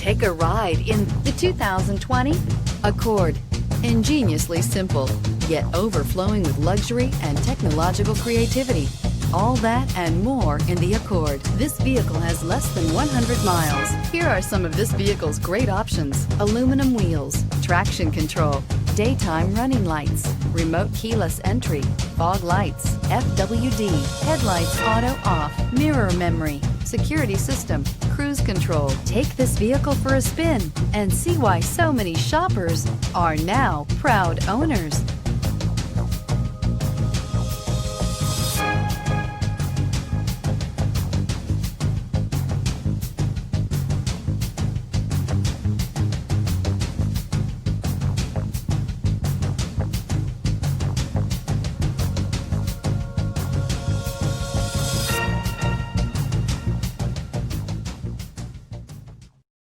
Take a ride in the 2020 Accord. Ingeniously simple, yet overflowing with luxury and technological creativity. All that and more in the Accord. This vehicle has less than 100 miles. Here are some of this vehicle's great options: aluminum wheels, traction control, daytime running lights, remote keyless entry, fog lights, FWD, headlights auto off, mirror memory, security system, cruise control. Take this vehicle for a spin and see why so many shoppers are now proud owners.